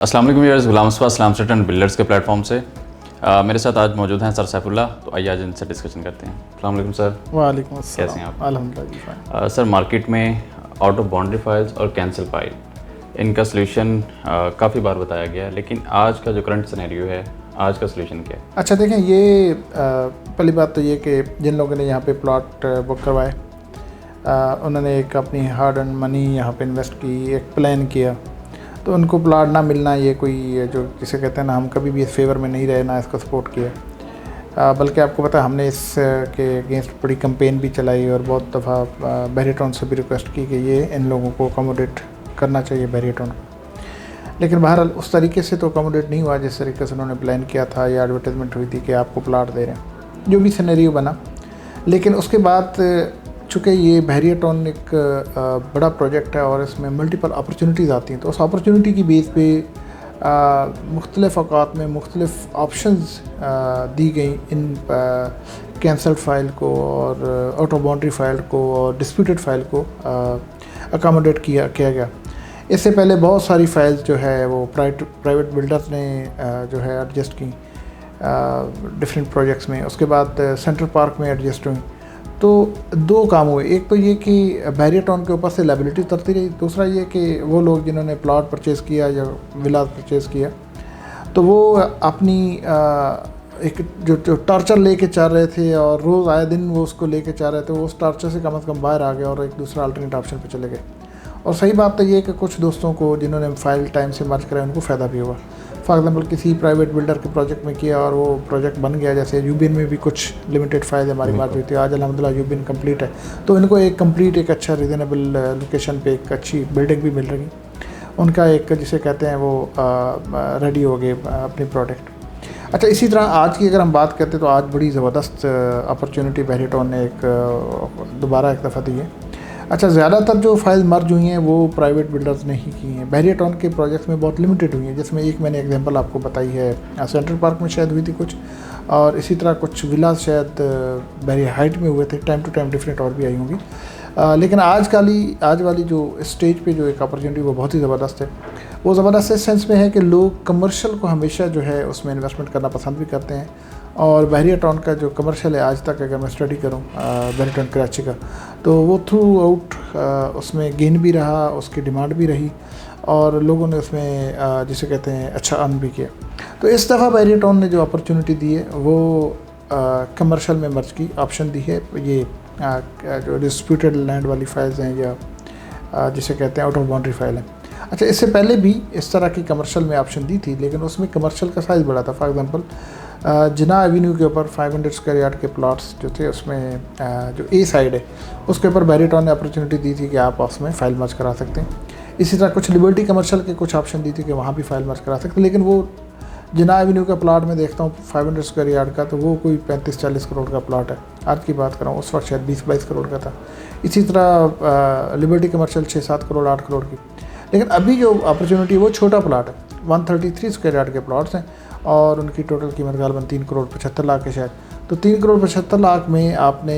अस्सलाम वालेकुम viewers, Ghulam Mustafa Islam set and builders के प्लेटफॉर्म से मेरे साथ आज मौजूद हैं सर सैफुल्लाह। तो आइए आज इनसे डिस्कशन करते हैं। अस्सलाम वालेकुम सर। वालेकुम अस्सलाम। कैसे हैं आप? अल्हम्दुलिल्लाह। सर, मार्केट में आउट ऑफ बाउंड्री फाइल्स और कैंसिल फाइल, इनका सलूशन काफ़ी बार बताया गया है, लेकिन आज का जो करंट सिनेरियो है, आज का सलूशन क्या है? अच्छा देखें, ये पहली बात तो ये कि जिन लोगों ने यहाँ पे प्लॉट बुक करवाए, उन्होंने एक अपनी हार्ड एंड मनी यहाँ पे इन्वेस्ट की, एक प्लान किया, तो उनको प्लॉट ना मिलना ये कोई जो जिसे कहते हैं ना, हम कभी भी इस फेवर में नहीं रहे, ना इसको सपोर्ट किया। बल्कि आपको पता है हमने इसके अगेंस्ट बड़ी कंपेन भी चलाई और बहुत दफ़ा बहरिया टाउन से भी रिक्वेस्ट की कि ये इन लोगों को अकोमोडेट करना चाहिए बहरिया टाउन। लेकिन बहरहाल उस तरीके से तो अकोमोडेट नहीं हुआ जिस तरीके से उन्होंने प्लान किया था या एडवर्टाइजमेंट हुई थी कि आपको प्लाट दे रहे हैं, जो भी सिनेरियो बना। लेकिन उसके बाद चूँकि ये बहरिया टाउन एक बड़ा प्रोजेक्ट है और इसमें मल्टीपल अपॉर्चुनिटीज़ आती हैं, तो उस अपॉर्चुनिटी की बेस पे मुख्तलिफ़ औक़ात में मुख्तलिफ़ ऑप्शंस दी गई इन कैंसल्ड फ़ाइल को और आउट ऑफ बाउंड्री फ़ाइल को और डिस्प्यूटेड फ़ाइल को अकोमोडेट किया गया। इससे पहले बहुत सारी फ़ाइल्स जो है वो प्राइवेट बिल्डर्स ने जो है एडजस्ट की डिफरेंट प्रोजेक्ट्स में। उसके बाद सेंट्रल पार्क में एडजस्ट हुई। तो दो काम हुए, एक तो ये कि बहरिया टाउन के ऊपर से लायबिलिटी उतरती रही, दूसरा ये कि वो लोग जिन्होंने प्लॉट परचेज़ किया या विला परचेज़ किया, तो वो अपनी एक जो टार्चर लेके चल रहे थे और रोज़ आए दिन वो उसको लेके चल रहे थे, वो उस टार्चर से कम बाहर आ गए और एक दूसरा अल्टरनेट ऑप्शन पे चले गए। और सही बात तो ये है कि कुछ दोस्तों को जिन्होंने फ़ाइल टाइम से मर्ज कराया उनको फ़ायदा भी हुआ। फॉर एग्जांपल किसी प्राइवेट बिल्डर के प्रोजेक्ट में किया और वो प्रोजेक्ट बन गया, जैसे यूबिन में भी कुछ लिमिटेड फ़ाइल हमारी बात हुई थी, आज अल्हम्दुलिल्लाह यूबिन कंप्लीट है, तो इनको एक कंप्लीट एक अच्छा रीज़नेबल लोकेशन पे एक अच्छी बिल्डिंग भी मिल रही, उनका एक जिसे कहते हैं वो रेडी हो गए अपनी प्रोडक्ट। अच्छा, इसी तरह आज की अगर हम बात करते हैं तो आज बड़ी ज़बरदस्त अपॉर्चुनिटी बहरिया टाउन ने एक दोबारा एक दफ़ा दी है। अच्छा, ज़्यादातर जो फाइल मर्ज हुई हैं वो प्राइवेट बिल्डर्स ने ही की हैं। बहरिया टाउन के प्रोजेक्ट्स में बहुत लिमिटेड हुई हैं, जिसमें एक मैंने एग्जांपल आपको बताई है, सेंट्रल पार्क में शायद हुई थी कुछ, और इसी तरह कुछ विलास शायद बहरिया हाइट में हुए थे, टाइम टू टाइम डिफरेंट और भी आई होंगी। लेकिन आज वाली जो स्टेज पे जो एक अपॉर्चुनिटी वो बहुत ही ज़बरदस्त है। वो ज़बरदस्त इस सेंस में है कि लोग कमर्शियल को हमेशा जो है उसमें इन्वेस्टमेंट करना पसंद भी करते हैं, और बहरिया टाउन का जो कमर्शियल है आज तक अगर मैं स्टडी करूँ बहरिया टाउन कराची का, तो वो थ्रू आउट उसमें गेन भी रहा, उसकी डिमांड भी रही और लोगों ने उसमें जिसे कहते हैं अच्छा अर्न भी किया। तो इस दफ़ा बहरिया टाउन ने जो अपॉर्चुनिटी दी है वो कमर्शियल में मर्ज की ऑप्शन दी है। ये जो डिस्प्यूटेड लैंड वाली फाइल्स हैं या जिसे कहते हैं आउट ऑफ बाउंड्री फाइल है। अच्छा, इससे पहले भी इस तरह की कमर्शियल में ऑप्शन दी थी, लेकिन उसमें कमर्शियल का साइज़ बड़ा था। फॉर एग्जांपल जिना एवेन्यू के ऊपर 500 स्क्वायर यार्ड के प्लॉट्स जो थे, उसमें जो ए साइड है उसके ऊपर बहरिया टाउन ने अपॉर्चुनिटी दी थी कि आप उसमें फ़ाइल मर्ज करा सकते हैं। इसी तरह कुछ लिबर्टी कमर्शियल के कुछ ऑप्शन दी थी कि वहाँ भी फ़ाइल मर्ज करा सकते हैं। लेकिन वो जिना एवेन्यू का प्लॉट में देखता हूँ 500 स्क्वायर यार्ड का, तो वो कोई 35-40 करोड़ का प्लॉट है, आज की बात कर रहा हूँ, उस वक्त शायद 20-22 करोड़ का था। इसी तरह लिबर्टी कमर्शियल 6-7 करोड़ 8 करोड़ की। लेकिन अभी जो अपॉर्चुनिटी है वो छोटा प्लाट है, 133 स्क्वायर यार्ड के प्लॉट्स हैं और उनकी टोटल कीमत गालबन 3 करोड़ 75 लाख है शायद। तो 3 करोड़ 75 लाख में आपने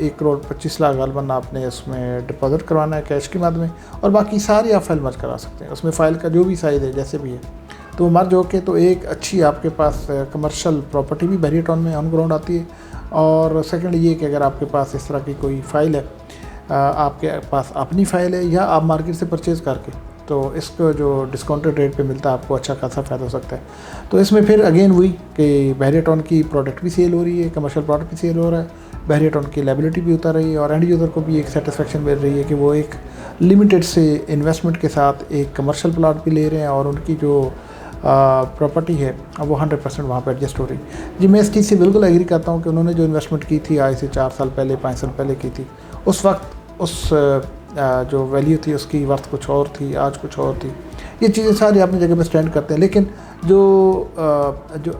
1 करोड़ 25 लाख गालबन आपने उसमें डिपॉजिट करवाना है कैश की मद में, और बाकी सारी आप फाइल मर्ज करा सकते हैं। उसमें फ़ाइल का जो भी साइज़ है जैसे भी है तो मर्ज होके तो एक अच्छी आपके पास कमर्शियल प्रॉपर्टी भी बहरिया टाउन में ऑन ग्राउंड आती है। और सेकंड ये कि अगर आपके पास इस तरह की कोई फ़ाइल है, आपके पास अपनी फ़ाइल है या आप मार्केट से परचेज़ करके, तो इसको जो डिस्काउंटेड रेट पे मिलता है आपको अच्छा खासा फ़ायदा हो सकता है। तो इसमें फिर अगेन हुई कि बहरिया टाउन की प्रोडक्ट भी सेल हो रही है, कमर्शियल प्रोडक्ट भी सेल हो रहा है, बहरिया टाउन की लायबिलिटी भी उतर रही है और एंड यूज़र को भी एक सेटिस्फेक्शन मिल रही है कि वो एक लिमिटेड से इन्वेस्टमेंट के साथ एक कमर्शियल प्लॉट भी ले रहे हैं और उनकी जो प्रॉपर्टी है वो 100% वहाँ पर एडजस्ट हो रही है। जी, मैं इस चीज़ से बिल्कुल एग्री करता हूँ कि उन्होंने जो इन्वेस्टमेंट की थी आज से 4 साल पहले 5 साल पहले की थी, उस वक्त उस जो वैल्यू थी उसकी वर्थ कुछ और थी, आज कुछ और थी। ये चीज़ें सारी अपनी जगह पे स्टैंड करते हैं, लेकिन जो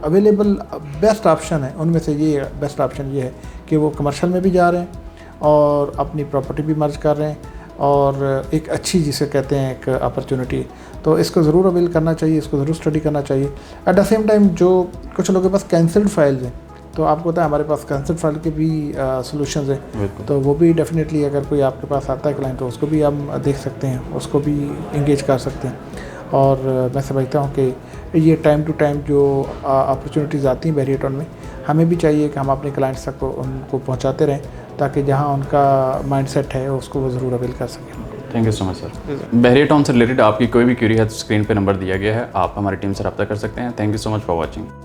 अवेलेबल बेस्ट ऑप्शन है उनमें से ये बेस्ट ऑप्शन ये है कि वो कमर्शियल में भी जा रहे हैं और अपनी प्रॉपर्टी भी मर्ज कर रहे हैं और एक अच्छी जिसे कहते हैं एक अपॉर्चुनिटी। तो इसको ज़रूर अवेल करना चाहिए, इसको ज़रूर स्टडी करना चाहिए। एट द सेम टाइम जो कुछ लोगों के पास कैंसल्ड फाइल्स हैं, तो आपको पता है हमारे पास कैंसल्ड फाइल के भी सॉल्यूशंस हैं, तो वो भी डेफिनेटली अगर कोई आपके पास आता है क्लाइंट तो उसको भी हम देख सकते हैं, उसको भी इंगेज कर सकते हैं। और मैं समझता हूँ कि ये टाइम टू टाइम जो अपॉर्चुनिटीज़ आती हैं बहरिया टाउन में, हमें भी चाहिए कि हम अपने क्लाइंट्स तक उनको पहुँचाते रहें, ताकि जहाँ उनका माइंडसेट है उसको वो ज़रूर अवेल कर सकें। Thank you so much sir. Bahria town से रिलेटेड आपकी कोई भी क्यूरी है तो स्क्रीन पे नंबर दिया गया है, आप हमारी टीम से रब्ता कर सकते हैं। Thank you so much for watching.